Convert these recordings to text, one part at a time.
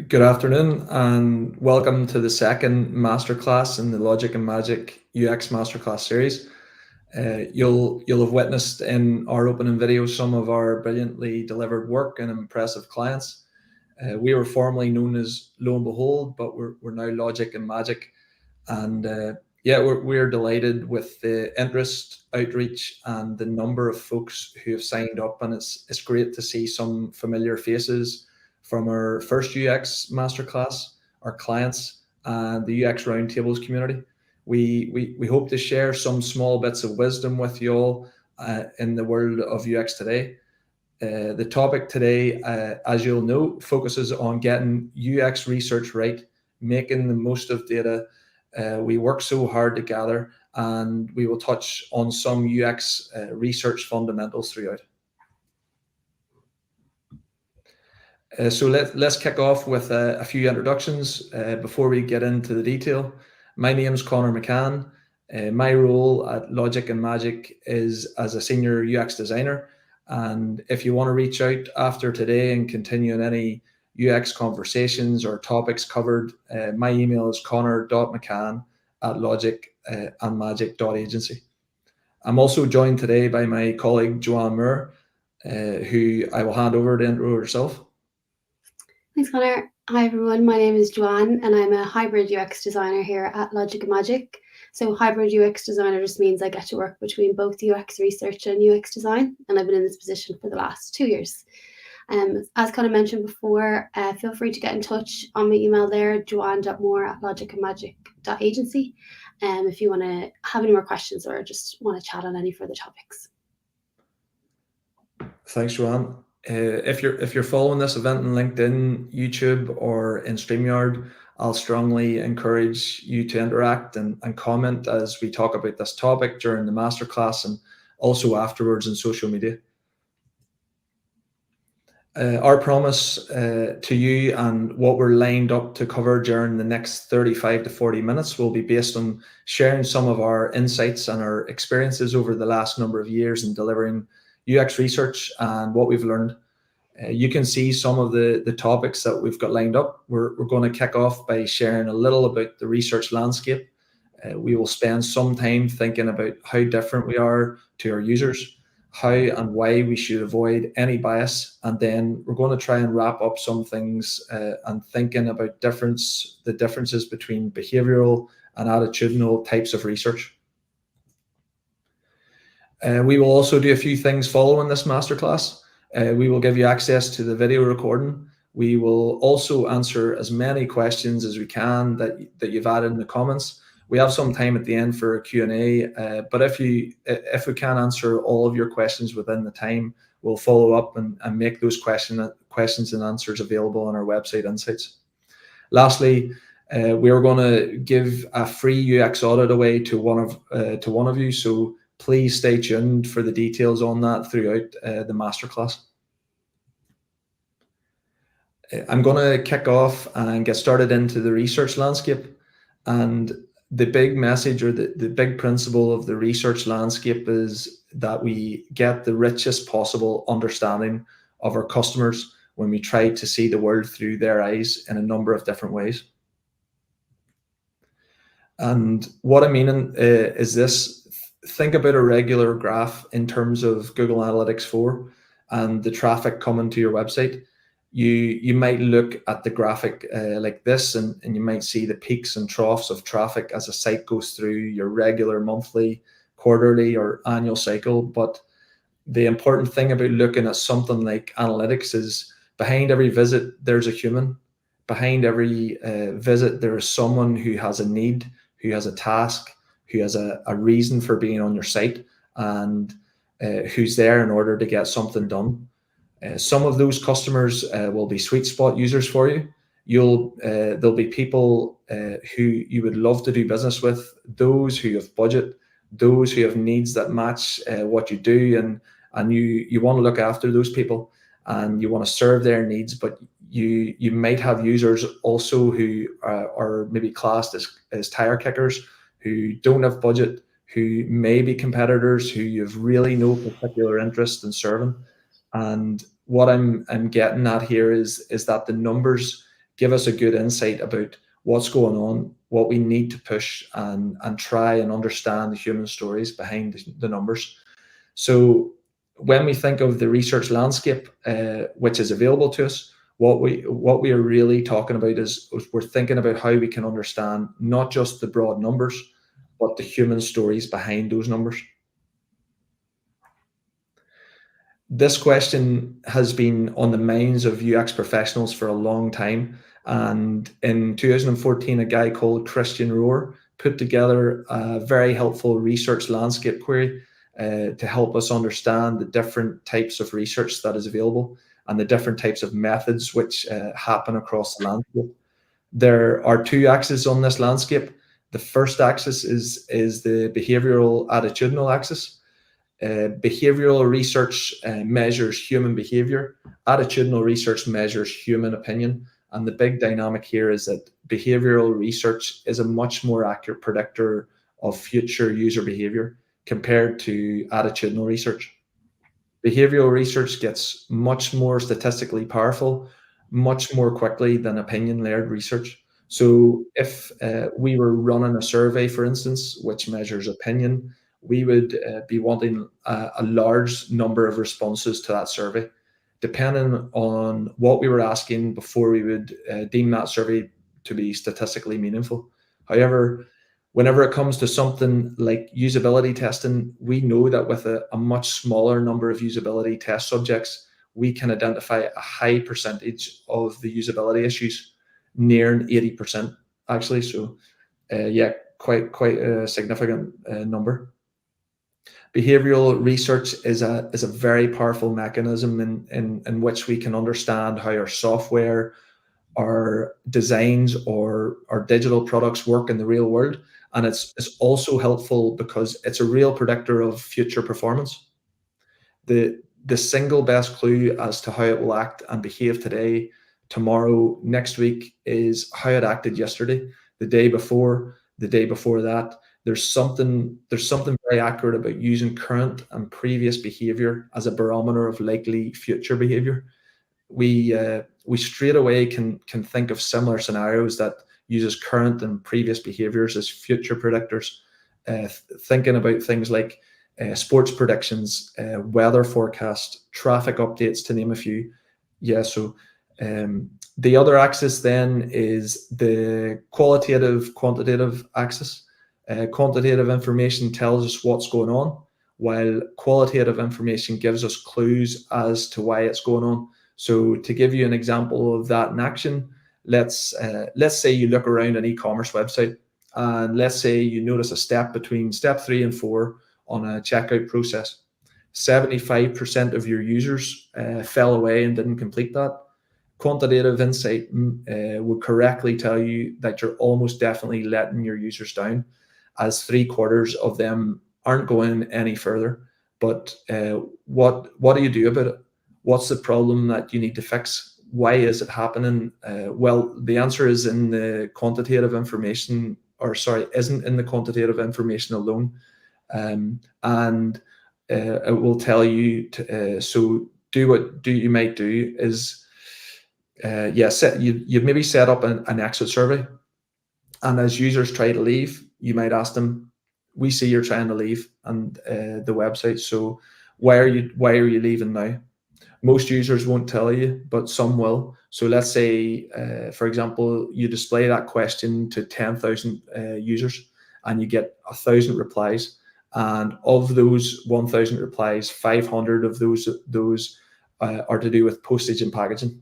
Good afternoon and welcome to the second masterclass in the Logic and Magic UX Masterclass series. You'll have witnessed in our opening video some of our brilliantly delivered work and impressive clients. We were formerly known as Lo and Behold, but we're now Logic and Magic. And yeah, we're delighted with the interest, outreach, and the number of folks who have signed up. And it's great to see some familiar faces from our first UX masterclass, our clients, and the UX Roundtables community. We hope to share some small bits of wisdom with you all in the world of UX today. The topic today, as you'll know, focuses on getting UX research right, making the most of data we work so hard to gather, and we will touch on some UX research fundamentals throughout. So let's kick off with a few introductions before we get into the detail. My name's Connor McCann. My role at Logic and Magic is as a senior UX designer. And if you want to reach out after today and continue in any UX conversations or topics covered, my email is connor.mccann@logicandmagic.agency. I'm also joined today by my colleague, Joanne Moore, who I will hand over to intro herself. Thanks, Connor. Hi, everyone. My name is Joanne, and I'm a hybrid UX designer here at Logic and Magic. So hybrid UX designer just means I get to work between both UX research and UX design, and I've been in this position for the last 2 years. As Connor mentioned before, feel free to get in touch on my email there, joanne.moore@logicandmagic.agency, if you want to have any more questions or just want to chat on any further topics. Thanks, Joanne. If you're following this event on LinkedIn, YouTube, or in StreamYard, I'll strongly encourage you to interact and comment as we talk about this topic during the masterclass and also afterwards in social media. Our promise to you and what we're lined up to cover during the next 35 to 40 minutes will be based on sharing some of our insights and our experiences over the last number of years in delivering UX research and what we've learned. You can see some of the topics that we've got lined up. We're going to kick off by sharing a little about the research landscape. We will spend some time thinking about how different we are to our users, how and why we should avoid any bias, and then we're going to try and wrap up some things and thinking about the differences between behavioral and attitudinal types of research. We will also do a few things following this masterclass. We will give you access to the video recording. We will also answer as many questions as we can that you've added in the comments. We have some time at the end for a Q&A, but if we can't answer all of your questions within the time, we'll follow up and make those questions and answers available on our website insights. Lastly, we are going to give a free UX audit away to one of you, so please stay tuned for the details on that throughout the masterclass. I'm going to kick off and get started into the research landscape. And the big message or the big principle of the research landscape is that we get the richest possible understanding of our customers when we try to see the world through their eyes in a number of different ways. And what I mean is this. Think about a regular graph in terms of Google Analytics 4 and the traffic coming to your website. You might look at the graphic like this, and you might see the peaks and troughs of traffic as a site goes through your regular monthly, quarterly, or annual cycle. But the important thing about looking at something like analytics is behind every visit, there's a human. Behind every visit, there is someone who has a need, who has a task, who has a reason for being on your site, and who's there in order to get something done. Some of those customers will be sweet spot users for you. There'll be people who you would love to do business with, those who have budget, those who have needs that match what you do, and you want to look after those people and you want to serve their needs, but you might have users also who are maybe classed as tire kickers, who don't have budget, who may be competitors, who you have really no particular interest in serving. And what I'm getting at here is that the numbers give us a good insight about what's going on, what we need to push, and try and understand the human stories behind the numbers. So when we think of the research landscape, which is available to us, what we are really talking about is we're thinking about how we can understand not just the broad numbers, but the human stories behind those numbers. This question has been on the minds of UX professionals for a long time. And in 2014, a guy called Christian Rohr put together a very helpful research landscape query to help us understand the different types of research that is available and the different types of methods which happen across the landscape. There are two axes on this landscape. The first axis is the behavioral attitudinal axis. Behavioral research measures human behavior. Attitudinal research measures human opinion. And the big dynamic here is that behavioral research is a much more accurate predictor of future user behavior compared to attitudinal research. Behavioral research gets much more statistically powerful, much more quickly than opinion-led research. So if we were running a survey, for instance, which measures opinion, we would be wanting a large number of responses to that survey. Depending on what we were asking before, we would deem that survey to be statistically meaningful. However, whenever it comes to something like usability testing, we know that with a much smaller number of usability test subjects, we can identify a high percentage of the usability issues, near 80% actually. So yeah, quite a significant number. Behavioral research is a very powerful mechanism in which we can understand how our software, our designs, or our digital products work in the real world. And it's also helpful because it's a real predictor of future performance. The single best clue as to how it will act and behave today, tomorrow, next week is how it acted yesterday, the day before, the day before that. There's something very accurate about using current and previous behavior as a barometer of likely future behavior. We straight away can think of similar scenarios that uses current and previous behaviors as future predictors, thinking about things like sports predictions, weather forecast, traffic updates, to name a few. Yeah, so the other axis then is the qualitative quantitative axis. Quantitative information tells us what's going on, while qualitative information gives us clues as to why it's going on. So to give you an example of that in action, let's say you look around an e-commerce website, and let's say you notice a step between step 3 and 4 on a checkout process. 75% of your users fell away and didn't complete that. Quantitative insight would correctly tell you that you're almost definitely letting your users down, as 3/4 of them aren't going any further. But what do you do about it? What's the problem that you need to fix? Why is it happening? Well, the answer is in the quantitative information, or sorry, isn't in the quantitative information alone. And it will tell you to, so what you might do is, you maybe set up an exit survey, and as users try to leave, you might ask them, we see you're trying to leave and the website, so why are you leaving now? Most users won't tell you, but some will. So let's say, for example, you display that question to 10,000 users and you get 1,000 replies. And of those 1,000 replies, 500 of those are to do with postage and packaging.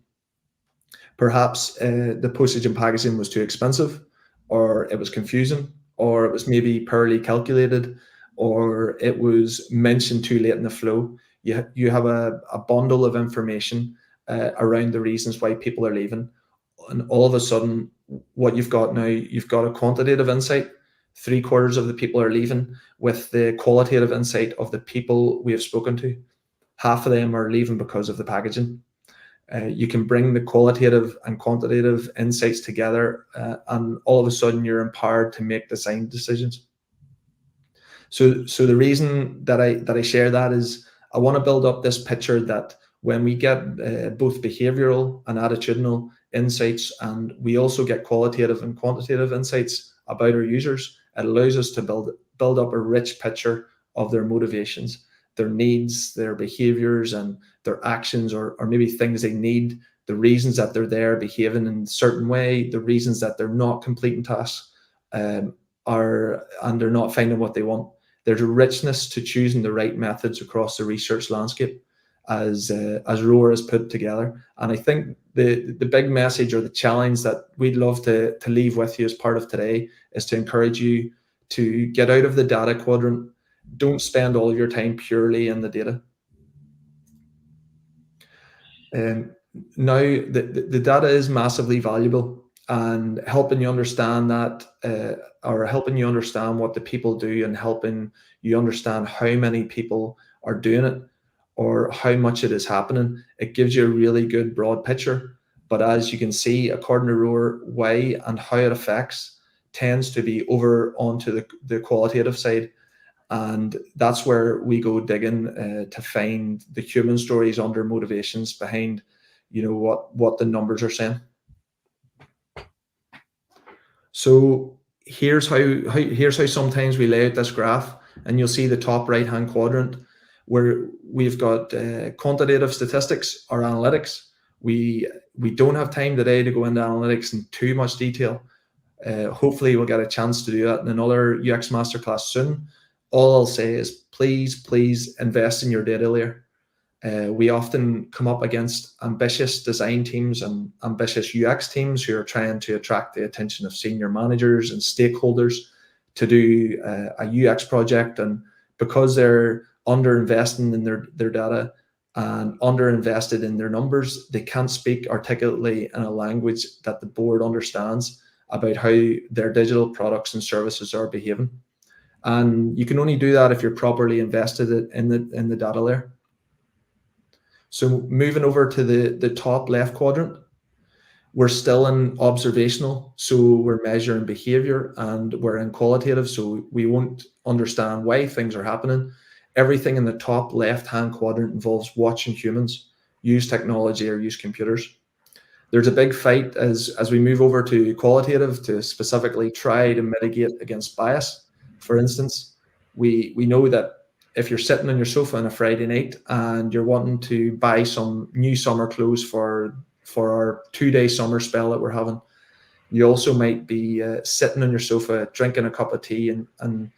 Perhaps the postage and packaging was too expensive, or it was confusing, or it was maybe poorly calculated, or it was mentioned too late in the flow. You have a bundle of information around the reasons why people are leaving, and all of a sudden, what you've got now, you've got a quantitative insight. 3/4 of the people are leaving, with the qualitative insight of the people we have spoken to. Half of them are leaving because of the packaging. You can bring the qualitative and quantitative insights together, and all of a sudden you're empowered to make design decisions. So the reason that I share that is I want to build up this picture that when we get both behavioral and attitudinal insights, and we also get qualitative and quantitative insights about our users. It allows us to build up a rich picture of their motivations, their needs, their behaviors, and their actions, or maybe things they need, the reasons that they're there behaving in a certain way, the reasons that they're not completing tasks, and they're not finding what they want. There's a richness to choosing the right methods across the research landscape, as Roar has put together. And I think the big message, or the challenge that we'd love to leave with you as part of today, is to encourage you to get out of the data quadrant. Don't spend all your time purely in the data. Now, the data is massively valuable, and helping you understand that, or helping you understand what the people do, and helping you understand how many people are doing it, or how much it is happening, it gives you a really good broad picture. But as you can see, according to Roar, why and how it affects tends to be over onto the qualitative side. And that's where we go digging to find the human stories under motivations behind, what the numbers are saying. So here's how sometimes we lay out this graph, and you'll see the top right hand quadrant where we've got quantitative statistics or analytics. We don't have time today to go into analytics in too much detail. Hopefully we'll get a chance to do that in another UX masterclass soon. All I'll say is please invest in your data layer. We often come up against ambitious design teams and ambitious UX teams who are trying to attract the attention of senior managers and stakeholders to do a UX project. And because they're under-investing in their data and under-invested in their numbers, they can't speak articulately in a language that the board understands about how their digital products and services are behaving. And you can only do that if you're properly invested in the data layer. So moving over to the top left quadrant, we're still in observational. So we're measuring behavior, and we're in qualitative. So we won't understand why things are happening. Everything in the top left-hand quadrant involves watching humans use technology or use computers. There's a big fight as we move over to qualitative to specifically try to mitigate against bias. For instance, we know that if you're sitting on your sofa on a Friday night and you're wanting to buy some new summer clothes for our 2-day summer spell that we're having, you also might be sitting on your sofa drinking a cup of tea, and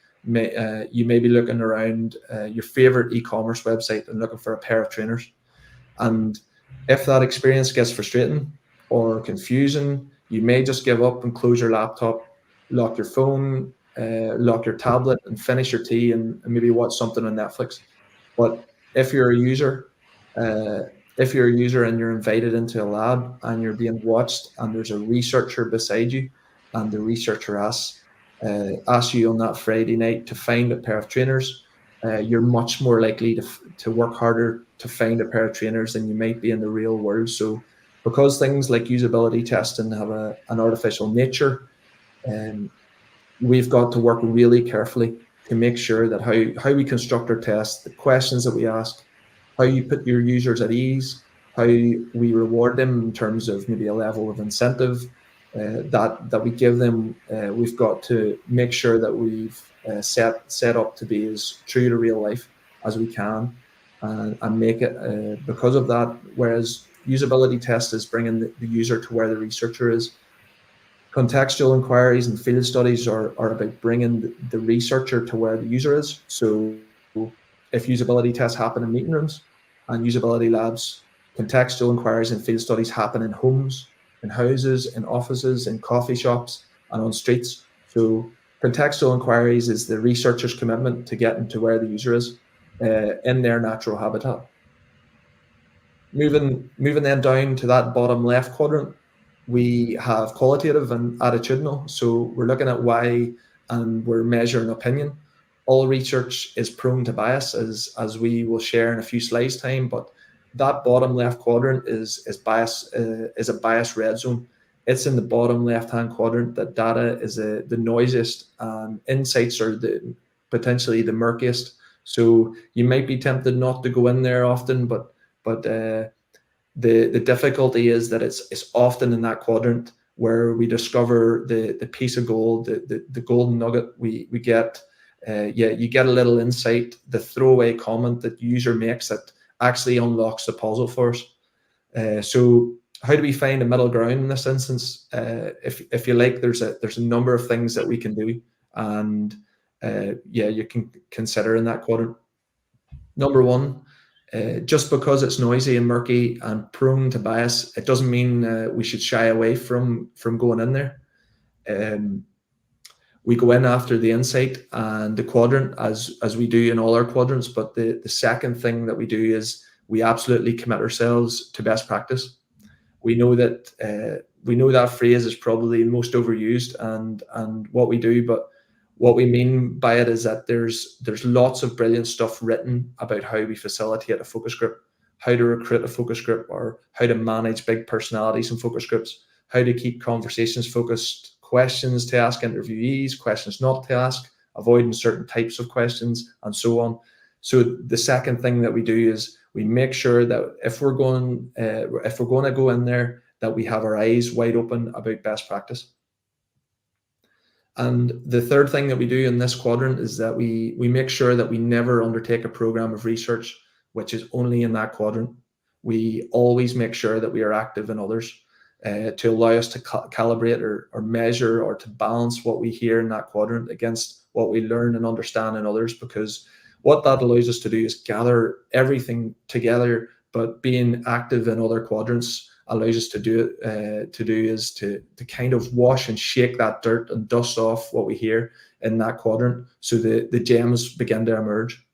you may be looking around your favorite e-commerce website and looking for a pair of trainers. And if that experience gets frustrating or confusing, you may just give up and close your laptop, lock your phone, lock your tablet, and finish your tea and maybe watch something on Netflix. But if you're a user, and you're invited into a lab and you're being watched, and there's a researcher beside you, and the researcher asks you on that Friday night to find a pair of trainers, you're much more likely to work harder to find a pair of trainers than you might be in the real world. So because things like usability testing have an artificial nature, we've got to work really carefully to make sure that how we construct our tests, the questions that we ask, how you put your users at ease, how we reward them in terms of maybe a level of incentive that we give them. We've got to make sure that we've set up to be as true to real life as we can, and make it because of that. Whereas usability test is bringing the user to where the researcher is. Contextual inquiries and field studies are about bringing the researcher to where the user is. So if usability tests happen in meeting rooms and usability labs, contextual inquiries and field studies happen in homes, in houses, in offices, in coffee shops, and on streets. So contextual inquiries is the researcher's commitment to getting to where the user is in their natural habitat. Moving then down to that bottom left quadrant, we have qualitative and attitudinal. So we're looking at why, and we're measuring opinion. All research is prone to bias, as we will share in a few slides time, but that bottom left quadrant is a bias red zone. It's in the bottom left-hand quadrant that data is the noisiest, and insights are potentially the murkiest. So you might be tempted not to go in there often, but The difficulty is that it's often in that quadrant where we discover the piece of gold, the golden nugget we get. You get a little insight, the throwaway comment that the user makes that actually unlocks the puzzle for us. So how do we find a middle ground in this instance? If you like, there's a number of things that we can do, and you can consider in that quadrant. Number one, just because it's noisy and murky and prone to bias, it doesn't mean we should shy away from going in there. We go in after the insight and the quadrant as we do in all our quadrants. But the second thing that we do is we absolutely commit ourselves to best practice. We know that phrase is probably most overused and what we do, but what we mean by it is that there's lots of brilliant stuff written about how we facilitate a focus group, how to recruit a focus group, or how to manage big personalities in focus groups, how to keep conversations focused, questions to ask interviewees, questions not to ask, avoiding certain types of questions, and so on. So the second thing that we do is we make sure that if we're going to go in there, that we have our eyes wide open about best practice. And the third thing that we do in this quadrant is that we make sure that we never undertake a program of research which is only in that quadrant. We always make sure that we are active in others to allow us to calibrate or measure or to balance what we hear in that quadrant against what we learn and understand in others, because what that allows us to do is gather everything together, but being active in other quadrants allows us to kind of wash and shake that dirt and dust off what we hear in that quadrant, so the gems begin to emerge.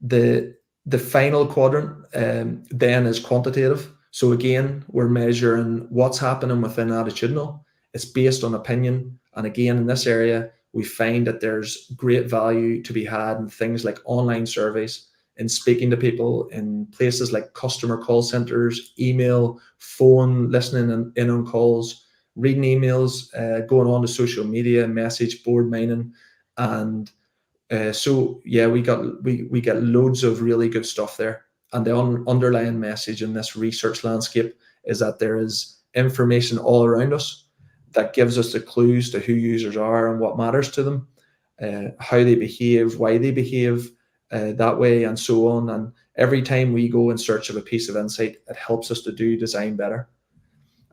The final quadrant then is quantitative. So again, we're measuring what's happening within attitudinal. It's based on opinion, and again in this area we find that there's great value to be had in things like online surveys, in speaking to people in places like customer call centers, email, phone, listening in on calls, reading emails, going on to social media, message board mining, and we get loads of really good stuff there. And the underlying message in this research landscape is that there is information all around us that gives us the clues to who users are and what matters to them, how they behave, why they behave that way, and so on. And every time we go in search of a piece of insight, it helps us to do design better.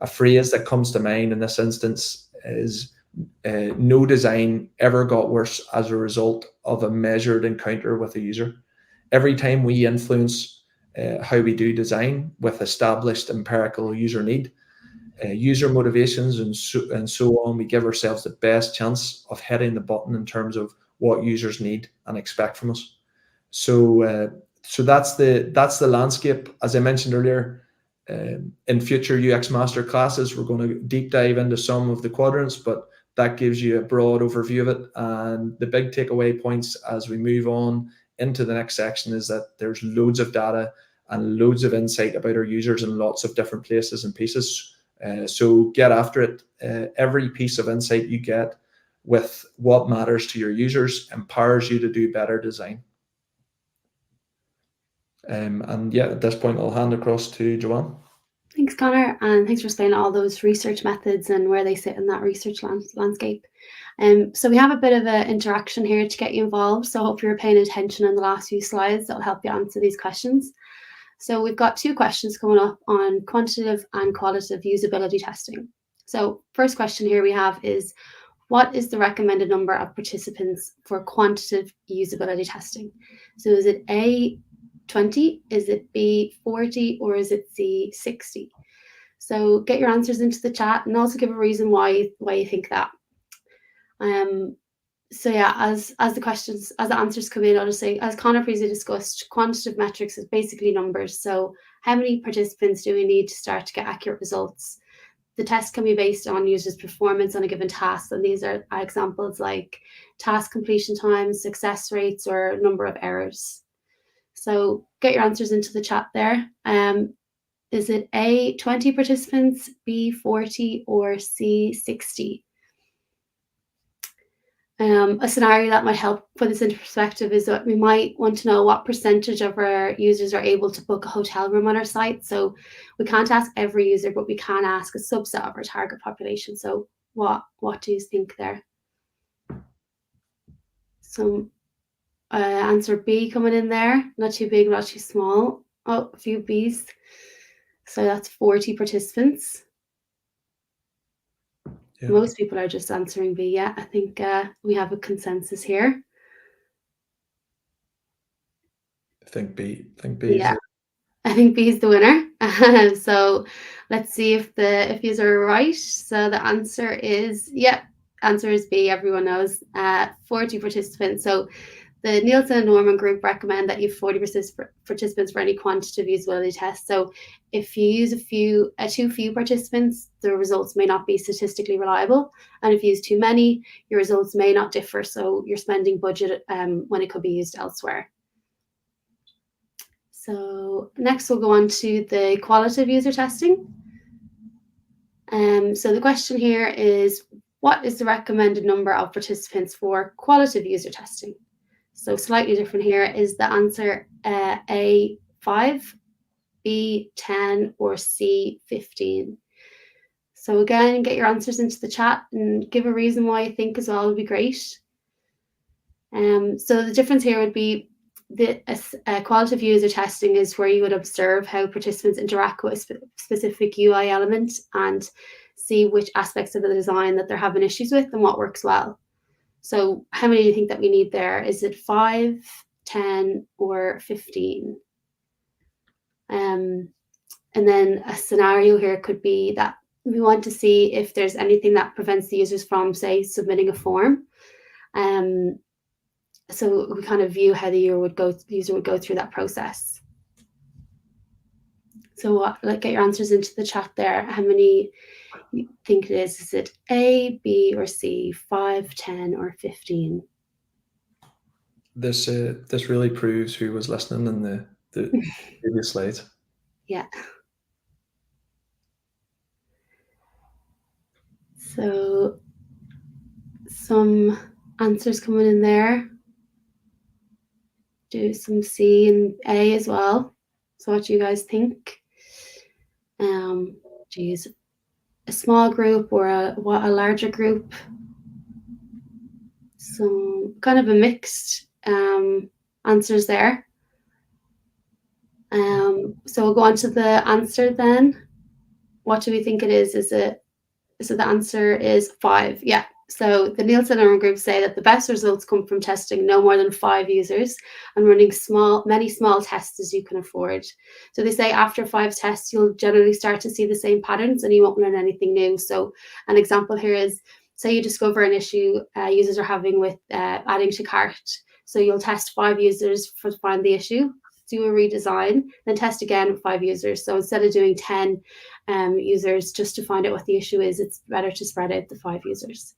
A phrase that comes to mind in this instance is no design ever got worse as a result of a measured encounter with a user. Every time we influence how we do design with established empirical user need, user motivations, and so on, we give ourselves the best chance of hitting the button in terms of what users need and expect from us. So that's the landscape. As I mentioned earlier, in future UX master classes, we're going to deep dive into some of the quadrants, but that gives you a broad overview of it. And the big takeaway points as we move on into the next section is that there's loads of data and loads of insight about our users in lots of different places and pieces. So get after it. Every piece of insight you get with what matters to your users empowers you to do better design. At this point, I'll hand across to Joanne. Thanks, Connor, and thanks for explaining all those research methods and where they sit in that research landscape. So we have a bit of an interaction here to get you involved, so I hope you're paying attention in the last few slides. That'll help you answer these questions. So we've got 2 questions coming up on quantitative and qualitative usability testing. So first question here we have is, what is the recommended number of participants for quantitative usability testing? So is it A, 20, is it B, 40, or is it C, 60? So get your answers into the chat and also give a reason why you think that. So yeah, as the answers come in, I'll just say, as Connor previously discussed, quantitative metrics is basically numbers. So how many participants do we need to start to get accurate results? The test can be based on users' performance on a given task, and these are examples like task completion times, success rates, or number of errors. So get your answers into the chat there. Is it A, 20 participants, B, 40, or C, 60? A scenario that might help put this into perspective is that we might want to know what percentage of our users are able to book a hotel room on our site. So we can't ask every user, but we can ask a subset of our target population. So what do you think there? Some answer B coming in there, not too big, not too small. Oh, a few B's. So that's 40 participants. Yeah. Most people are just answering B. Yeah, I think we have a consensus here. I think B. Yeah, I think B is the winner. So let's see if these are right. So the answer is, answer is B. Everyone knows. 40 participants. So the Nielsen and Norman group recommend that you have 40 participants for any quantitative usability test. So if you use too few participants, the results may not be statistically reliable. And if you use too many, your results may not differ. So you're spending budget when it could be used elsewhere. So next we'll go on to the qualitative user testing. So the question here is, what is the recommended number of participants for qualitative user testing? So slightly different here. Is the answer A, 5, B, 10, or C, 15? So again, get your answers into the chat and give a reason why you think as well would be great. So the difference here would be the qualitative user testing is where you would observe how participants interact with a specific UI element and see which aspects of the design that they're having issues with and what works well. So how many do you think that we need there? Is it 5, 10, or 15? And then a scenario here could be that we want to see if there's anything that prevents the users from, say, submitting a form. So we kind of view how the user would go through that process. So get your answers into the chat there. How many you think it is? Is it A, B, or C? 5, 10, or 15? This really proves who was listening in the previous slides. Yeah. So some answers coming in there. Do some C and A as well. So what do you guys think? Geez, a small group or a larger group? So kind of a mixed answers there. So we'll go on to the answer then. What do we think it is? So the answer is 5. Yeah. So the Nielsen and group say that the best results come from testing no more than 5 users and running many small tests as you can afford. So they say after 5 tests, you'll generally start to see the same patterns and you won't learn anything new. So an example here is, say you discover an issue users are having with adding to cart. So you'll test 5 users to find the issue, do a redesign, then test again with 5 users. So instead of doing 10 users just to find out what the issue is, it's better to spread out the 5 users.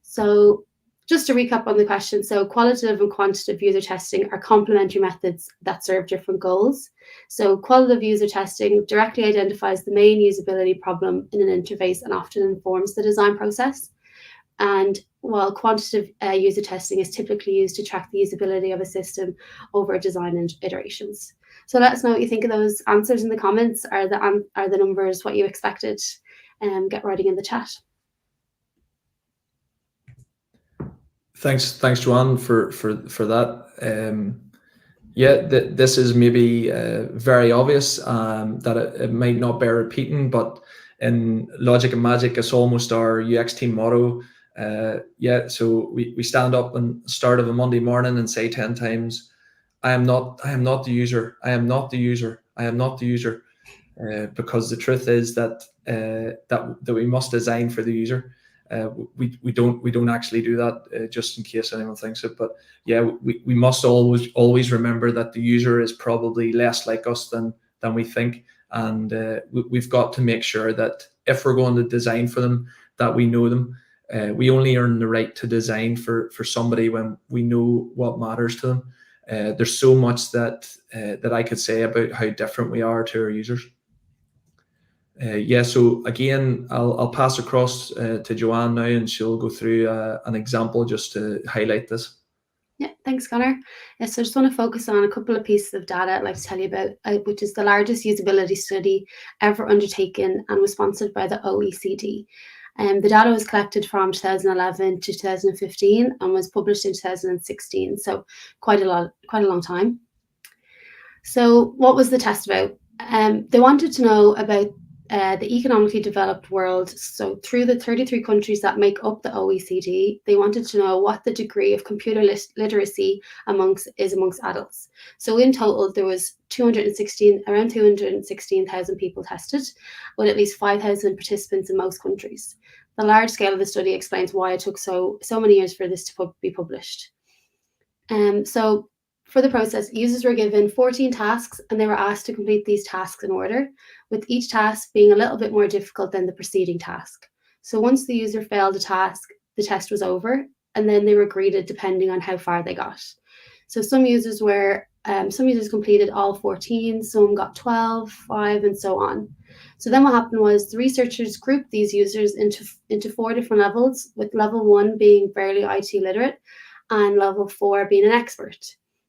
So just to recap on the question, so qualitative and quantitative user testing are complementary methods that serve different goals. So qualitative user testing directly identifies the main usability problem in an interface and often informs the design process. And while quantitative user testing is typically used to track the usability of a system over design iterations. So let us know what you think of those answers in the comments. Are the numbers what you expected? Get writing in the chat. Thanks, Joanne, for that. This is maybe very obvious that it might not bear repeating, but in Logic and Magic, it's almost our UX team motto. So we stand up and start of a Monday morning and say 10 times, I am not the user. I am not the user. I am not the user. Because the truth is that we must design for the user. We don't actually do that, just in case anyone thinks it. But yeah, we must always remember that the user is probably less like us than we think, and we've got to make sure that if we're going to design for them, that we know them. We only earn the right to design for somebody when we know what matters to them. There's so much that I could say about how different we are to our users. Yeah, so again, I'll pass across to Joanne now, and she'll go through an example just to highlight this. Yeah, thanks, Connor. So I just want to focus on a couple of pieces of data I'd like to tell you about, which is the largest usability study ever undertaken and was sponsored by the OECD. The data was collected from 2011 to 2015 and was published in 2016, so quite a long time. So what was the test about? They wanted to know about the economically developed world. So through the 33 countries that make up the OECD, they wanted to know what the degree of computer literacy amongst adults. So in total, there was around 216,000 people tested, with at least 5,000 participants in most countries. The large scale of the study explains why it took so many years for this to be published. So for the process, users were given 14 tasks and they were asked to complete these tasks in order, with each task being a little bit more difficult than the preceding task. So once the user failed a task, the test was over, and then they were graded depending on how far they got. So some users completed all 14, some got 12, 5, and so on. So then what happened was the researchers grouped these users into 4 different levels, with level 1 being barely IT literate and level 4 being an expert.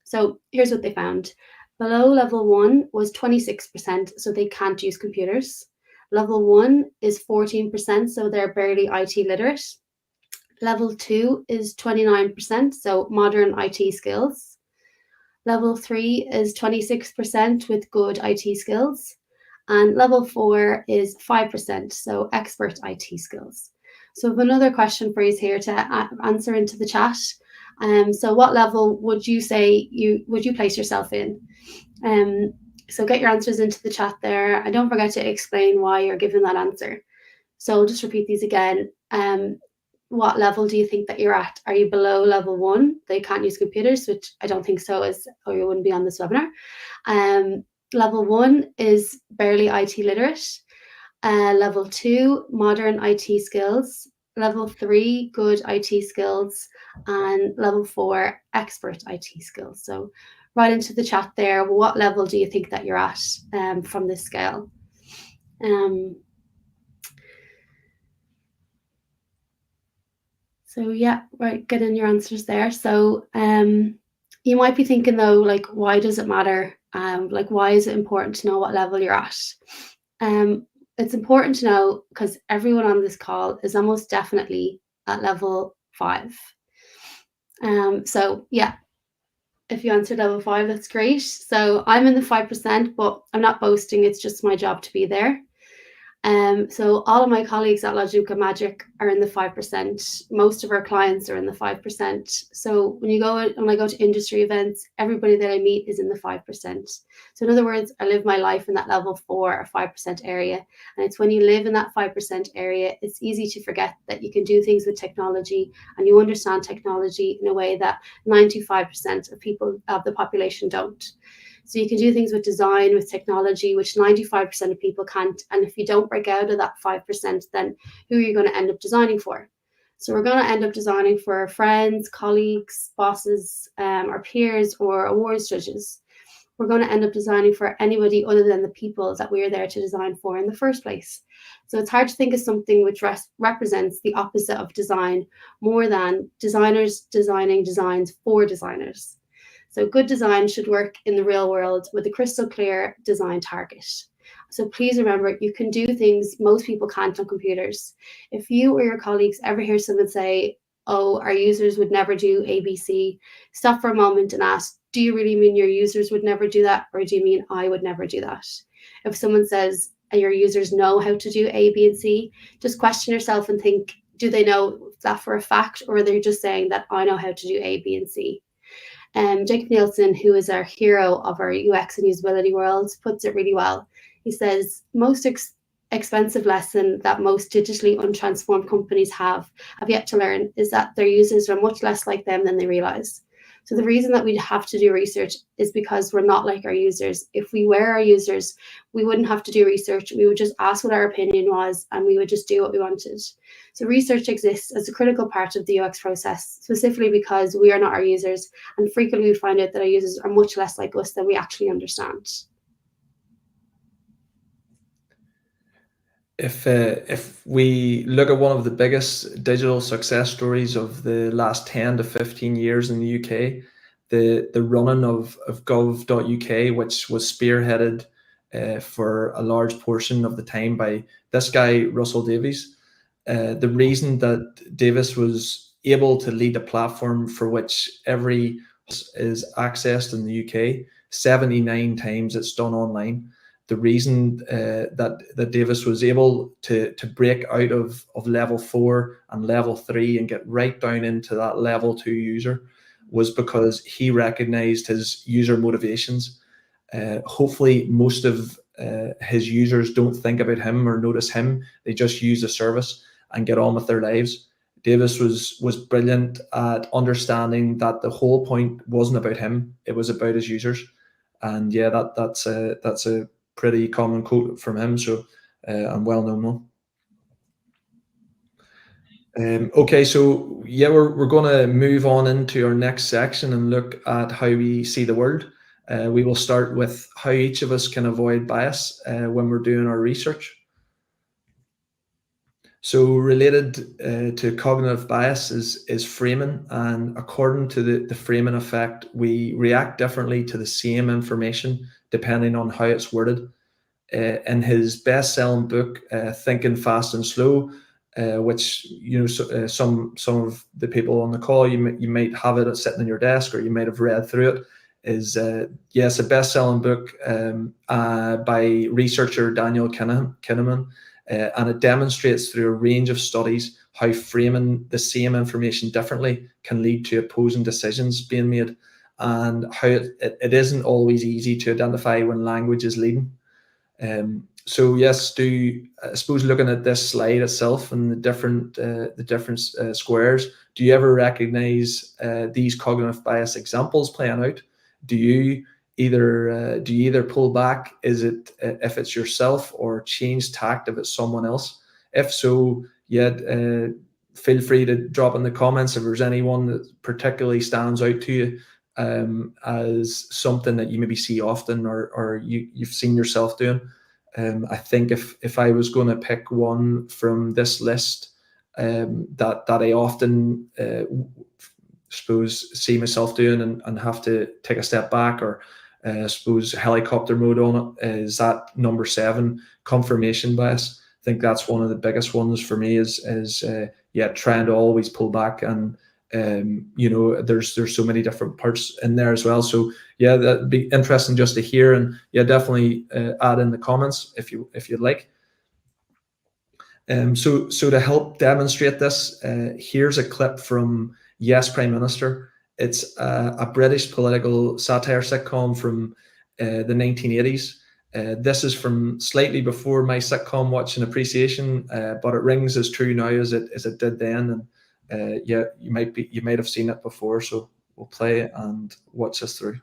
So here's what they found. Below level 1 was 26%, so they can't use computers. Level 1 is 14%, so they're barely IT literate. Level 2 is 29%, so modern IT skills. Level 3 is 26% with good IT skills. And level 4 is 5%, so expert IT skills. So I have another question for you here to answer into the chat. So what level would you say would you place yourself in? So get your answers into the chat there, and don't forget to explain why you're giving that answer. So I'll just repeat these again. What level do you think that you're at? Are you below level 1? They can't use computers, which I don't think so, or you wouldn't be on this webinar. Level 1 is barely IT literate. Level 2, modern IT skills. Level 3, good IT skills. And level 4, expert IT skills. So right into the chat there, what level do you think that you're at from this scale? So yeah, right, get in your answers there. So you might be thinking though, like, why does it matter? Like, why is it important to know what level you're at? It's important to know because everyone on this call is almost definitely at level 5. So yeah, if you answered level 5, that's great. So I'm in the 5%, but I'm not boasting. It's just my job to be there. So all of my colleagues at Logica Magic are in the 5%. Most of our clients are in the 5%. So when I go to industry events, everybody that I meet is in the 5%. So in other words, I live my life in that level 4 or 5% area. And it's when you live in that 5% area, it's easy to forget that you can do things with technology and you understand technology in a way that 95% of the population don't. So you can do things with design, with technology, which 95% of people can't. And if you don't break out of that 5%, then who are you going to end up designing for? So we're going to end up designing for friends, colleagues, bosses, our peers, or awards judges. We're going to end up designing for anybody other than the people that we're there to design for in the first place. So it's hard to think of something which represents the opposite of design more than designers designing designs for designers. So good design should work in the real world with a crystal clear design target. So please remember, you can do things most people can't on computers. If you or your colleagues ever hear someone say, oh, our users would never do ABC, stop for a moment and ask, do you really mean your users would never do that? Or do you mean I would never do that? If someone says, your users know how to do A, B, and C, just question yourself and think, do they know that for a fact? Or are they just saying that I know how to do A, B, and C? Jacob Nielsen, who is our hero of our UX and usability world, puts it really well. He says, most expensive lesson that most digitally untransformed companies have yet to learn is that their users are much less like them than they realize. So the reason that we have to do research is because we're not like our users. If we were our users, we wouldn't have to do research. We would just ask what our opinion was and we would just do what we wanted. So research exists as a critical part of the UX process, specifically because we are not our users, and frequently we find out that our users are much less like us than we actually understand. if we look at one of the biggest digital success stories of the last 10 to 15 years in the UK, the running of gov.uk, which was spearheaded for a large portion of the time by this guy, Russell Davies. The reason that Davis was able to lead a platform for which every is accessed in the UK, 79 times it's done online. The reason that Davis was able to break out of level 4 and level 3 and get right down into that level 2 user was because he recognized his user motivations. Hopefully most of his users don't think about him or notice him. They just use the service and get on with their lives. Davis was brilliant at understanding that the whole point wasn't about him; it was about his users. And yeah, that's a pretty common quote from him. So and well known one. Okay, so yeah, we're going to move on into our next section and look at how we see the world. We will start with how each of us can avoid bias when we're doing our research. So related to cognitive bias is framing, and according to the framing effect, we react differently to the same information depending on how it's worded. In his best-selling book, Thinking Fast and Slow, which some of the people on the call you might have it sitting on your desk or you might have read through it. Is yes, a best-selling book by researcher Daniel Kahneman. And it demonstrates through a range of studies how framing the same information differently can lead to opposing decisions being made, and how it isn't always easy to identify when language is leading. So yes, I suppose looking at this slide itself and the different squares, do you ever recognize these cognitive bias examples playing out? Do you either pull back? Is it if it's yourself, or change tact if it's someone else? If so, yeah, feel free to drop in the comments if there's anyone that particularly stands out to you as something that you maybe see often or you've seen yourself doing. I think if I was going to pick one from this list that I often suppose see myself doing and have to take a step back, or I suppose helicopter mode on it, is that number 7, confirmation bias. I think that's one of the biggest ones for me is trying to always pull back, and there's so many different parts in there as well. So yeah, that'd be interesting just to hear, and yeah, definitely add in the comments if you'd like. So to help demonstrate this, here's a clip from Yes, Prime Minister. It's a British political satire sitcom from the 1980s. This is from slightly before my sitcom watching appreciation, but it rings as true now as it did then. And yeah, you might have seen it before. So we'll play it and watch this through.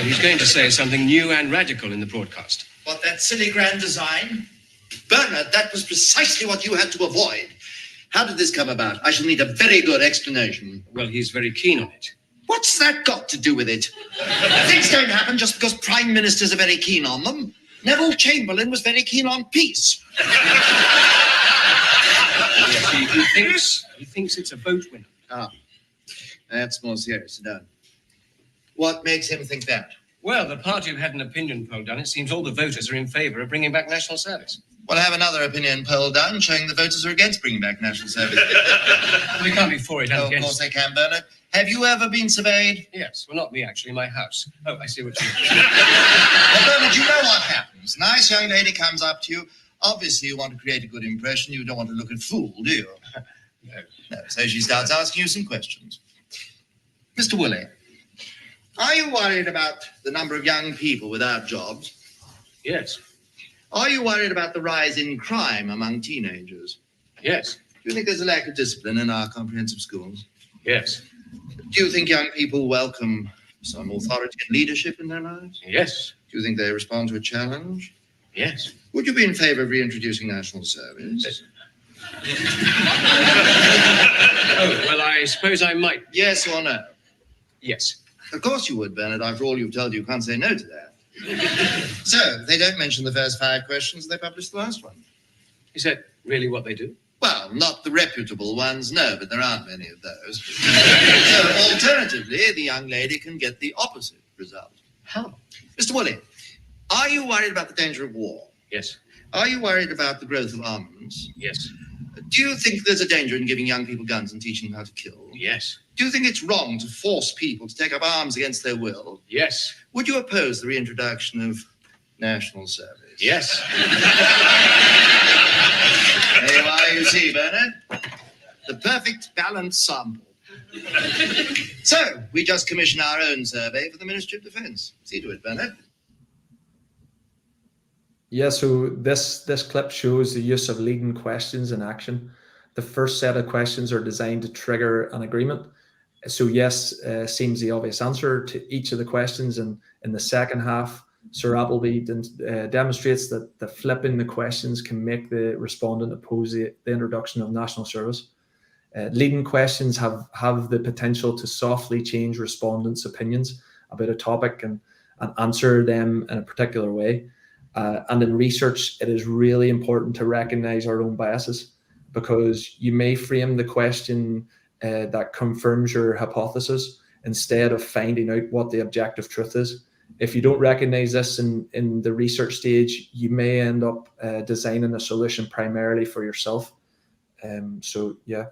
He's going to say something new and radical in the broadcast. What, that silly grand design? Bernard, that was precisely what you had to avoid. How did this come about? I shall need a very good explanation. Well, he's very keen on it. What's that got to do with it? Things don't happen just because prime ministers are very keen on them. Neville Chamberlain was very keen on peace. Yes, he thinks it's a vote winner. Ah, that's more serious. No. What makes him think that? Well, the party have had an opinion poll done. It seems all the voters are in favour of bringing back national service. Well, have another opinion poll done showing the voters are against bringing back national service. We can't be for it and Oh, of against. course they can, Bernard. Have you ever been surveyed? Yes, well, not me, actually, my house. Oh, I see what you mean. Well, Bernard, you know what happens. Nice young lady comes up to you. Obviously, you want to create a good impression. You don't want to look a fool, do you? No. So she starts asking you some questions. Mr. Woolley, are you worried about the number of young people without jobs? Yes. Are you worried about the rise in crime among teenagers? Yes. Do you think there's a lack of discipline in our comprehensive schools? Yes. Do you think young people welcome some authority and leadership in their lives? Yes. Do you think they respond to a challenge? Yes. Would you be in favour of reintroducing national service? Oh, well, I suppose I might. Yes or no? Yes. Of course you would, Bernard. After all you've told you can't say no to that. So, they don't mention the first 5 questions, they publish the last one. Is that really what they do? Well, not the reputable ones, no, but there aren't many of those. So, alternatively, the young lady can get the opposite result. How? Mr. Woolley, are you worried about the danger of war? Yes. Are you worried about the growth of armaments? Yes. Do you think there's a danger in giving young people guns and teaching them how to kill? Yes. Do you think it's wrong to force people to take up arms against their will? Yes. Would you oppose the reintroduction of national service? Yes. There you are, you see, Bernard. The perfect balanced sample. So, we just commissioned our own survey for the Ministry of Defence. See to it, Bernard. Yeah, so this clip shows the use of leading questions in action. The first set of questions are designed to trigger an agreement. So yes, seems the obvious answer to each of the questions. And in the second half, Sir Appleby demonstrates that the flipping the questions can make the respondent oppose the introduction of national service. Leading questions have the potential to softly change respondents' opinions about a topic and answer them in a particular way. And in research, it is really important to recognize our own biases, because you may frame the question that confirms your hypothesis instead of finding out what the objective truth is. If you don't recognize this in the research stage, you may end up designing a solution primarily for yourself. So yeah.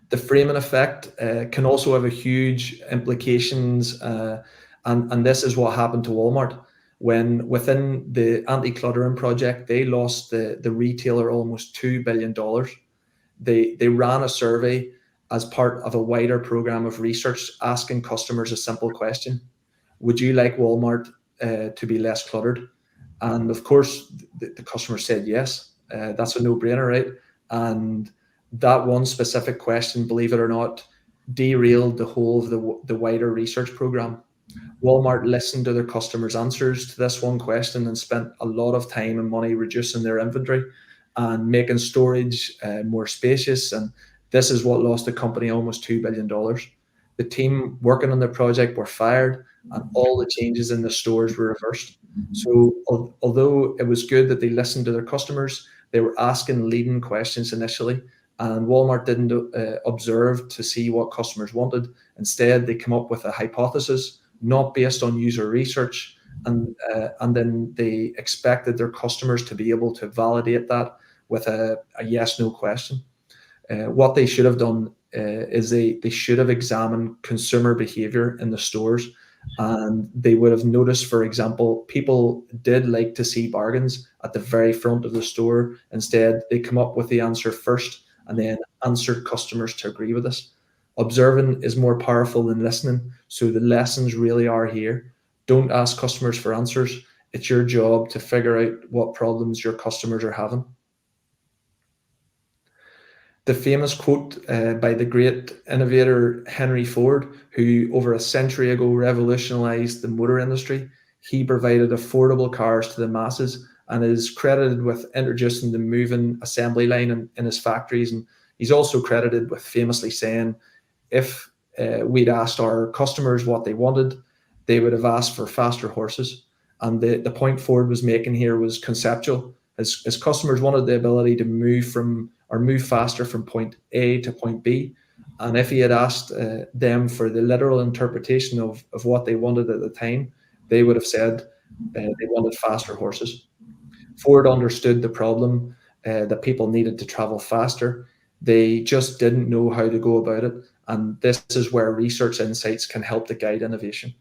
The framing effect can also have a huge implications, and this is what happened to Walmart. When within the anti-cluttering project, they lost the retailer almost $2 billion. They ran a survey as part of a wider program of research, asking customers a simple question: would you like Walmart to be less cluttered? And of course, the customer said yes. That's a no-brainer, right? And that one specific question, believe it or not, derailed the whole of the wider research program. Walmart listened to their customers' answers to this one question and spent a lot of time and money reducing their inventory and making storage more spacious. And this is what lost the company almost $2 billion. The team working on the project were fired, and all the changes in the stores were reversed. So although it was good that they listened to their customers, they were asking leading questions initially, and Walmart didn't observe to see what customers wanted. Instead, they come up with a hypothesis not based on user research, and then they expected their customers to be able to validate that with a yes/no question. What they should have done is they should have examined consumer behavior in the stores, and they would have noticed, for example, people did like to see bargains at the very front of the store. Instead, they come up with the answer first and then answered customers to agree with us. Observing is more powerful than listening, so the lessons really are here. Don't ask customers for answers. It's your job to figure out what problems your customers are having. The famous quote by the great innovator Henry Ford, who over a century ago revolutionized the motor industry. He provided affordable cars to the masses and is credited with introducing the moving assembly line in his factories. And he's also credited with famously saying, if we'd asked our customers what they wanted, they would have asked for faster horses. And the point Ford was making here was conceptual. His customers wanted the ability to move faster from point A to point B. And if he had asked them for the literal interpretation of what they wanted at the time, they would have said they wanted faster horses. Ford understood the problem, that people needed to travel faster. They just didn't know how to go about it. And this is where research insights can help to guide innovation.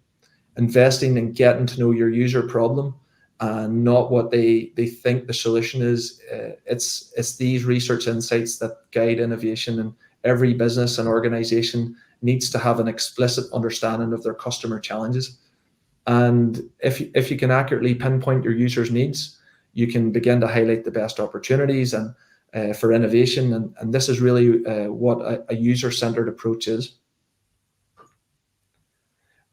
Investing in getting to know your user problem and not what they think the solution is. It's these research insights that guide innovation, and every business and organization needs to have an explicit understanding of their customer challenges. And if you can accurately pinpoint your users' needs, you can begin to highlight the best opportunities and for innovation. And this is really what a user-centered approach is.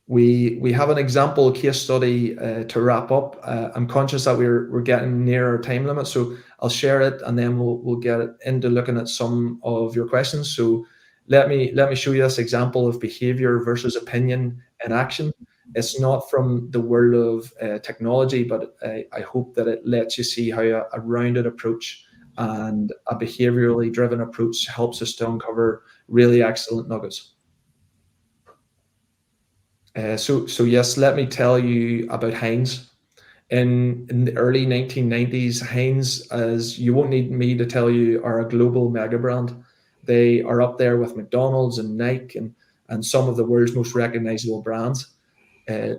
We have an example case study to wrap up. I'm conscious that we're getting near our time limit, so I'll share it and then we'll get into looking at some of your questions. So let me show you this example of behavior versus opinion in action. It's not from the world of technology, but I hope that it lets you see how a rounded approach and a behaviorally driven approach helps us to uncover really excellent nuggets. So yes, let me tell you about Heinz. In the early 1990s, Heinz, as you won't need me to tell you, are a global mega brand. They are up there with McDonald's and Nike and some of the world's most recognizable brands.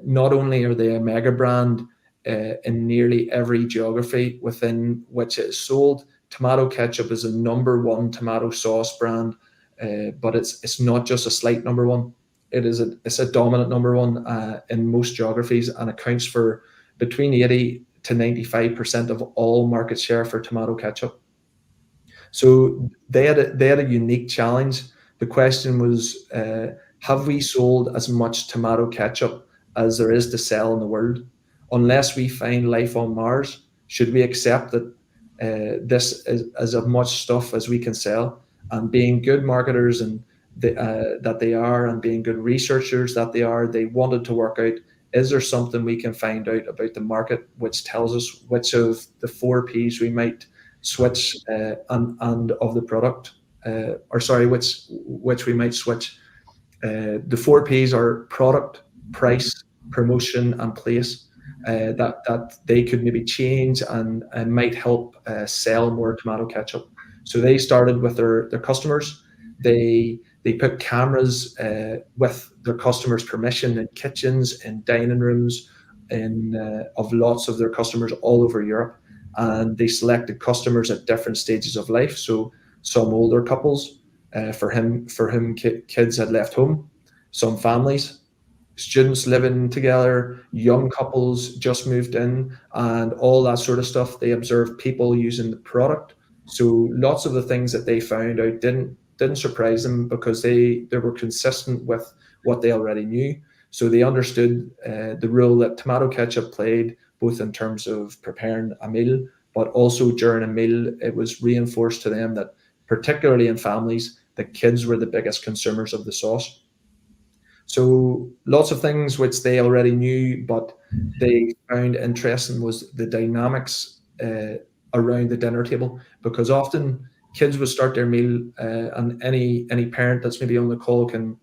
Not only are they a mega brand in nearly every geography within which it is sold, tomato ketchup is a #1 tomato sauce brand, but it's not just a slight #1. It's a dominant #1 in most geographies and accounts for between 80 to 95% of all market share for tomato ketchup. So they had a unique challenge. The question was, have we sold as much tomato ketchup as there is to sell in the world? Unless we find life on Mars, should we accept that this is as much stuff as we can sell? And being good marketers and that they are, and being good researchers that they are, they wanted to work out, is there something we can find out about the market which tells us which of the 4 Ps we might switch and of the product, or sorry, which we might switch. The 4 Ps are product, price, promotion, and place. That they could maybe change and might help sell more tomato ketchup. So they started with their customers. They put cameras with their customers' permission in kitchens, in dining rooms, of lots of their customers all over Europe, and they selected customers at different stages of life. So some older couples, for whom kids had left home, some families, students living together, young couples just moved in, and all that sort of stuff. They observed people using the product. So lots of the things that they found out didn't surprise them, because they were consistent with what they already knew. So they understood the role that tomato ketchup played, both in terms of preparing a meal, but also during a meal. It was reinforced to them that, particularly in families, the kids were the biggest consumers of the sauce. So lots of things which they already knew, but they found interesting was the dynamics around the dinner table, because often kids would start their meal, and any parent that's maybe on the call can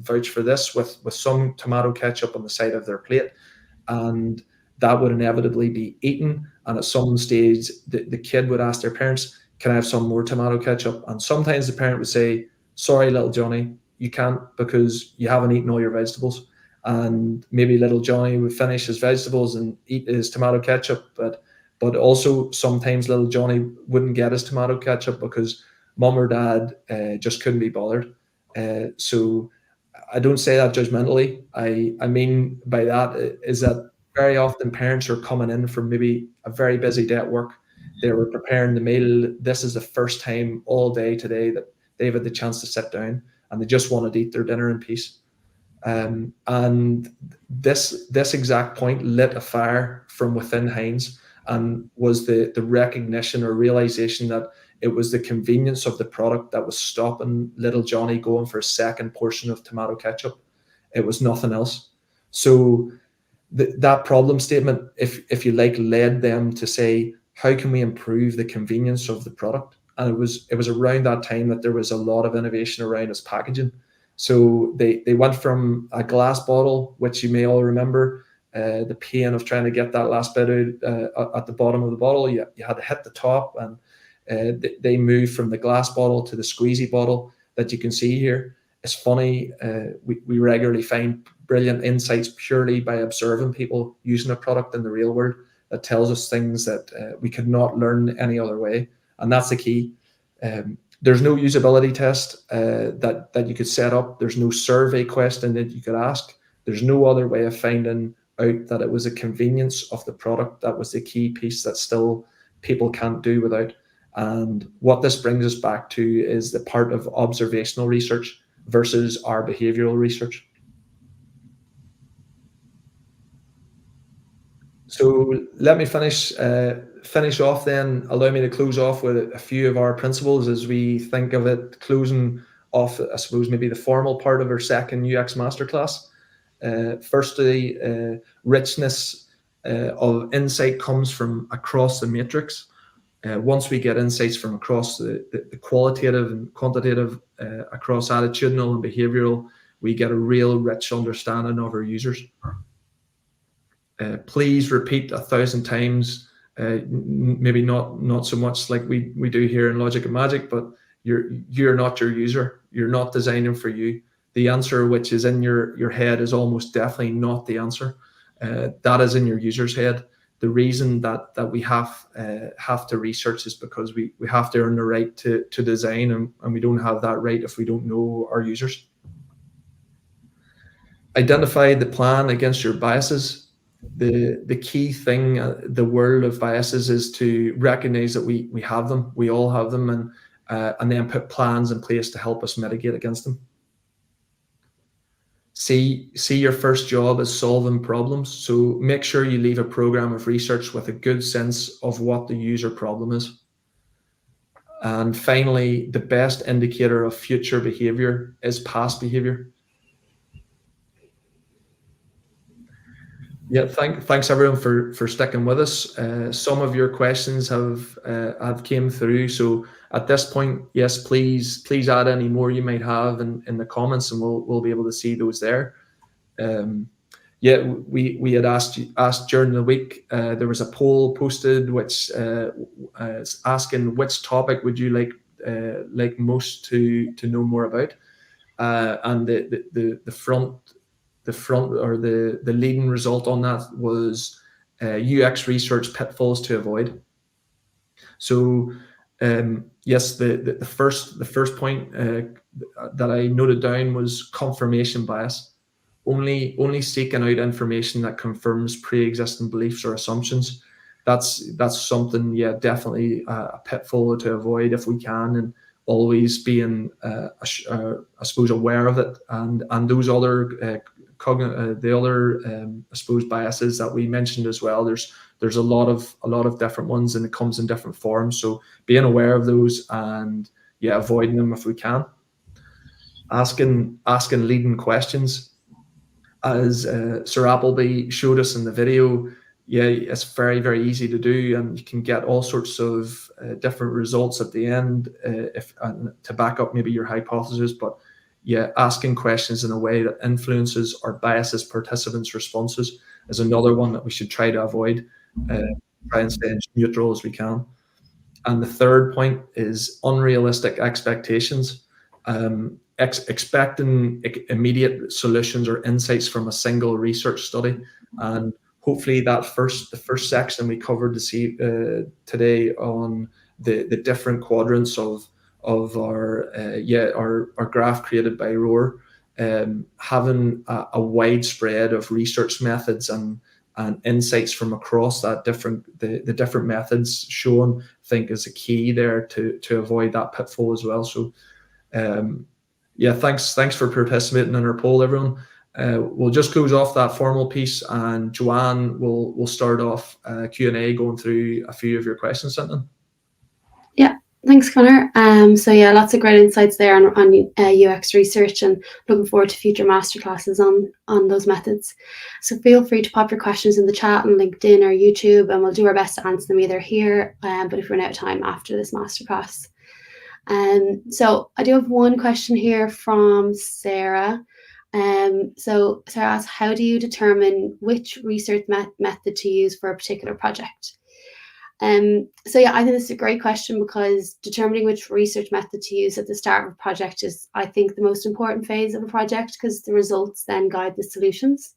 vouch for this, with some tomato ketchup on the side of their plate, and that would inevitably be eaten. And at some stage, the kid would ask their parents, "Can I have some more tomato ketchup?" And sometimes the parent would say, "Sorry, little Johnny, you can't, because you haven't eaten all your vegetables." And maybe little Johnny would finish his vegetables and eat his tomato ketchup, but also sometimes little Johnny wouldn't get his tomato ketchup because mum or dad just couldn't be bothered. So I don't say that judgmentally. I mean by that is that very often parents are coming in from maybe a very busy day at work. They were preparing the meal. This is the first time all day today that they've had the chance to sit down, and they just wanted to eat their dinner in peace. And this exact point lit a fire from within Heinz, and was the recognition or realization that it was the convenience of the product that was stopping little Johnny going for a second portion of tomato ketchup. It was nothing else. So that problem statement, if you like, led them to say, how can we improve the convenience of the product? And it was around that time that there was a lot of innovation around its packaging. So they went from a glass bottle, which you may all remember, the pain of trying to get that last bit out at the bottom of the bottle. You had to hit the top, and they moved from the glass bottle to the squeezy bottle that you can see here. It's funny, we regularly find brilliant insights purely by observing people using a product in the real world that tells us things that we could not learn any other way. And that's the key. There's no usability test that you could set up. There's no survey question that you could ask. There's no other way of finding out that it was a convenience of the product that was the key piece that still people can't do without. And what this brings us back to is the part of observational research versus our behavioral research. So let me finish off then. Allow me to close off with a few of our principles as we think of it, closing off, I suppose, maybe the formal part of our second UX masterclass. Firstly, richness of insight comes from across the matrix. Once we get insights from across the qualitative and quantitative, across attitudinal and behavioral, we get a real rich understanding of our users. Please repeat 1,000 times, maybe not so much like we do here in Logic and Magic, but you're not your user. You're not designing for you. The answer which is in your head is almost definitely not the answer. That is in your user's head. The reason that we have to research is because we have to earn the right to design, and we don't have that right if we don't know our users. Identify the plan against your biases. The key thing, the world of biases, is to recognize that we have them. We all have them, and then put plans in place to help us mitigate against them. See your first job as solving problems. So make sure you leave a program of research with a good sense of what the user problem is. And finally, the best indicator of future behavior is past behavior. Yeah, thanks everyone for sticking with us. Some of your questions have came through. So at this point, yes, please add any more you might have in the comments, and we'll be able to see those there. Yeah, we had asked during the week. There was a poll posted which is asking which topic would you like most to know more about, and the front or the leading result on that was UX research pitfalls to avoid. So yes, the first point that I noted down was confirmation bias. Only seeking out information that confirms pre-existing beliefs or assumptions. That's something, yeah, definitely a pitfall to avoid if we can, and always being I suppose aware of it, and those other I suppose biases that we mentioned as well. There's a lot of different ones, and it comes in different forms. So being aware of those, and yeah, avoiding them if we can. Asking leading questions. As Sir Appleby showed us in the video, yeah, it's very, very easy to do, and you can get all sorts of different results at the end to back up maybe your hypothesis. But yeah, asking questions in a way that influences or biases participants' responses is another one that we should try to avoid. Try and stay as neutral as we can. And the third point is unrealistic expectations. Expecting immediate solutions or insights from a single research study, and hopefully the first section we covered today on the different quadrants of our graph created by Rohr, having a wide spread of research methods and insights from across that the different methods shown, I think is a key there to avoid that pitfall as well. So yeah, thanks for participating in our poll, everyone. We'll just close off that formal piece, and Joanne will start off Q&A, going through a few of your questions sent in. Yeah, thanks, Connor. So yeah, lots of great insights there on UX research, and looking forward to future masterclasses on those methods. So feel free to pop your questions in the chat on LinkedIn or YouTube, and we'll do our best to answer them either here, but if we run out of time after this masterclass. So I do have one question here from Sarah. So Sarah asks, how do you determine which research method to use for a particular project? So yeah, I think this is a great question, because determining which research method to use at the start of a project is, I think, the most important phase of a project, because the results then guide the solutions.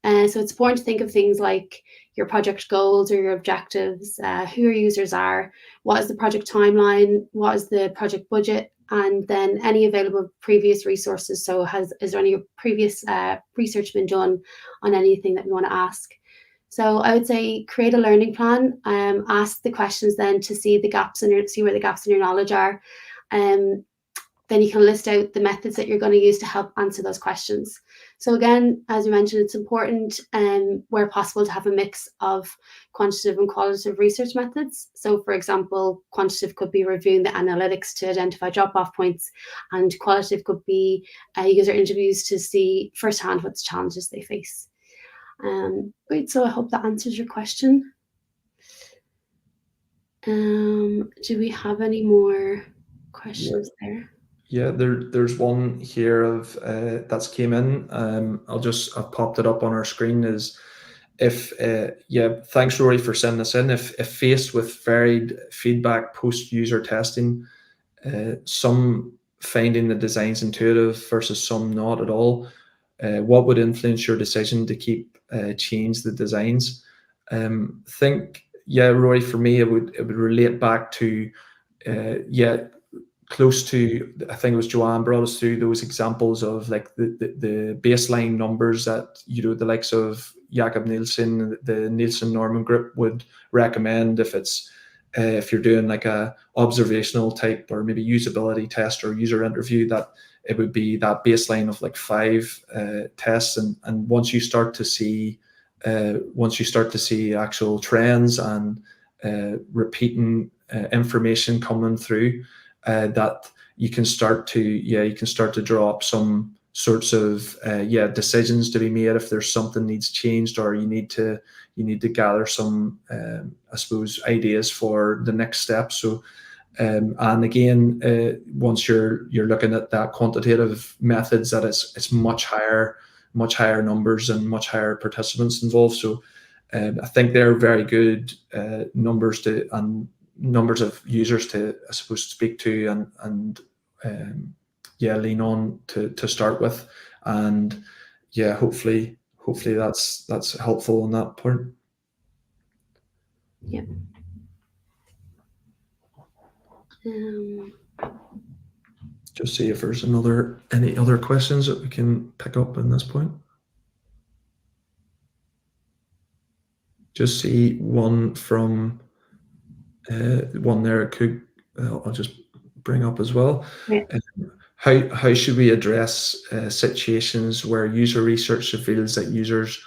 So it's important to think of things like your project goals or your objectives, who your users are, what is the project timeline, what is the project budget, and then any available previous resources. So is there any previous research been done on anything that you want to ask? So I would say create a learning plan, ask the questions then to see where the gaps in your knowledge are. then you can list out the methods that you're going to use to help answer those questions. So again, as you mentioned, it's important where possible to have a mix of quantitative and qualitative research methods. So for example, quantitative could be reviewing the analytics to identify drop-off points, and qualitative could be user interviews to see firsthand what the challenges they face. Great, so I hope that answers your question. Do we have any more questions there? Yeah, there's one here of that's came in. I've popped it up on our screen. Is if thanks Rory for sending this in. If faced with varied feedback post user testing, some finding the designs intuitive versus some not at all, what would influence your decision to keep change the designs? Rory, for me it would relate back to close to, I think it was Joanne brought us through those examples of like the baseline numbers that, you know, the likes of Jakob Nielsen, the Nielsen Norman Group would recommend if you're doing like a observational type or maybe usability test or user interview, that it would be that baseline of like 5 tests. And once you start to see actual trends and repeating information coming through, that you can start to draw up some sorts of decisions to be made if there's something needs changed, or you need to gather some I suppose ideas for the next step. So and again, once you're looking at that quantitative methods, that it's much higher numbers and much higher participants involved. So I think they're very good numbers of users to, I suppose, speak to and lean on to start with. And hopefully that's helpful on that point. Yeah. Just see if there's any other questions that we can pick up in this point. Just see one from one there I'll just bring up as well. Yeah. How should we address situations where user research reveals that users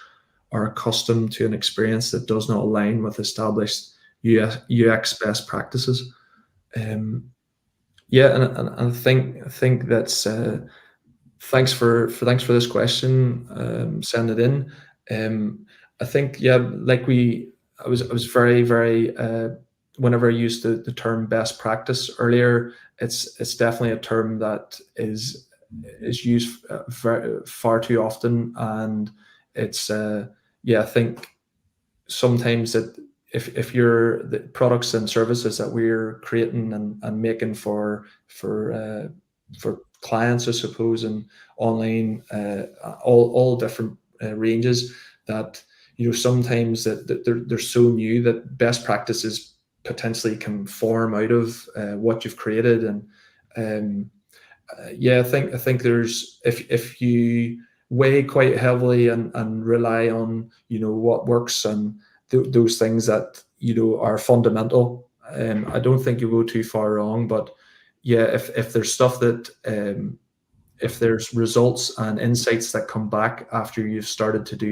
are accustomed to an experience that does not align with established UX best practices? And I think that's thanks for this question. Send it in. I think I was very whenever I used the term best practice earlier, it's definitely a term that is used far too often, and it's I think sometimes that if you're the products and services that we're creating and making for clients, I suppose, and online, all different ranges, that, you know, sometimes that they're so new that best practices potentially can form out of what you've created. And I think there's, if you weigh quite heavily and rely on, you know, what works and those things that, you know, are fundamental, I don't think you go too far wrong. But if there's stuff that if there's results and insights that come back after you've started to do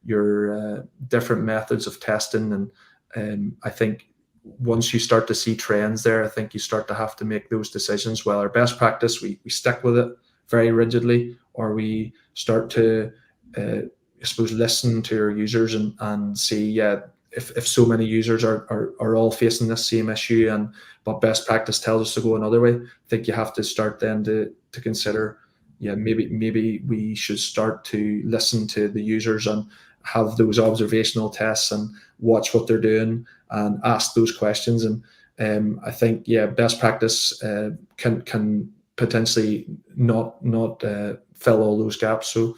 your different methods of testing, and I think once you start to see trends there, I think you start to have to make those decisions. Well, our best practice, we stick with it very rigidly, or we start to I suppose listen to our users and see if so many users are all facing this same issue, but best practice tells us to go another way. I think you have to start then to consider, maybe we should start to listen to the users and have those observational tests and watch what they're doing and ask those questions. And I think best practice can potentially not fill all those gaps. So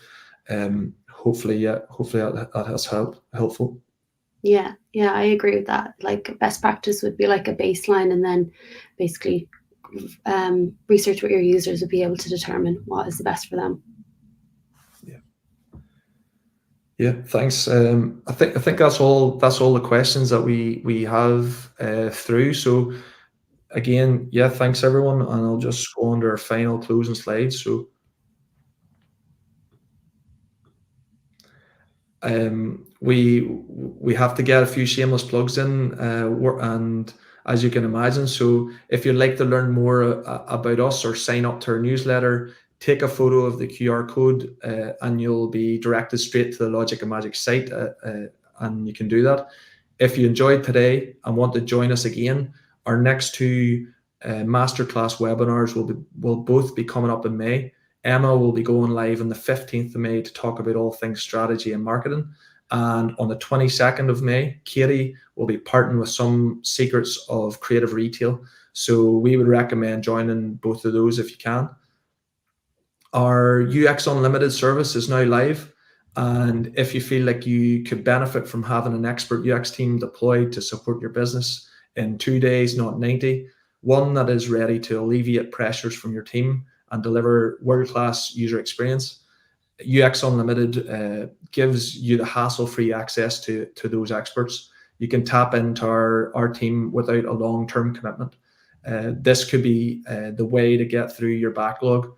hopefully that has helpful. Yeah, I agree with that. Like, best practice would be like a baseline, and then basically research with your users would be able to determine what is the best for them. Yeah, thanks. I think that's all the questions that we have through. So again, yeah, thanks everyone, and I'll just go on to our final closing slides. So we have to get a few shameless plugs in, and as you can imagine, so if you'd like to learn more about us or sign up to our newsletter, take a photo of the QR code, and you'll be directed straight to the Logic and Magic site, and you can do that. If you enjoyed today and want to join us again, our next two masterclass webinars will both be coming up in May. Emma will be going live on the 15th of May to talk about all things strategy and marketing. And on the 22nd of May, Katie will be parting with some secrets of creative retail. So we would recommend joining both of those if you can. Our UX Unlimited service is now live. And if you feel like you could benefit from having an expert UX team deployed to support your business in 2 days, not 90, one that is ready to alleviate pressures from your team and deliver world-class user experience, UX Unlimited gives you the hassle-free access to those experts. You can tap into our team without a long-term commitment. This could be the way to get through your backlog.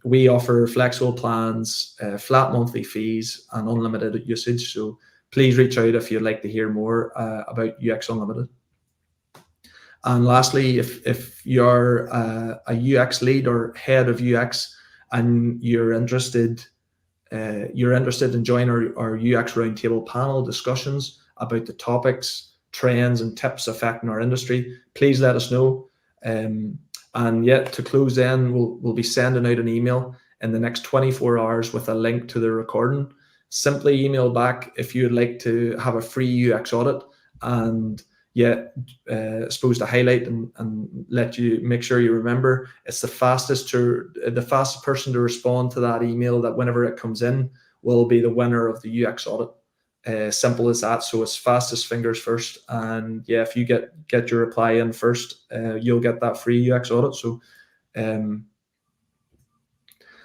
We offer flexible plans, flat monthly fees, and unlimited usage. So please reach out if you'd like to hear more about UX Unlimited. And lastly, if you're a UX lead or head of UX and you're interested in joining our UX Roundtable panel discussions about the topics, trends, and tips affecting our industry, please let us know. And yet to close then, we'll be sending out an email in the next 24 hours with a link to the recording. Simply email back if you'd like to have a free UX audit, and supposed to highlight and let you make sure you remember it's the fastest person to respond to that email, that whenever it comes in will be the winner of the UX audit. Simple as that. So it's fastest fingers first, and if you get your reply in first, you'll get that free UX audit. So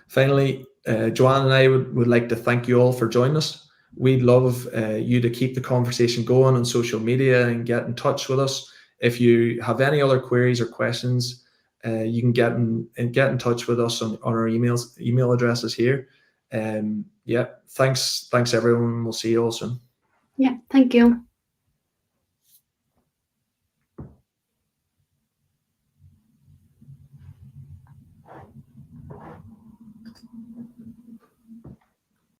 finally, Joanne and I would like to thank you all for joining us. We'd love you to keep the conversation going on social media and get in touch with us. If you have any other queries or questions, you can get in touch with us on our email addresses here. Thanks everyone. We'll see you all soon. Yeah, thank you.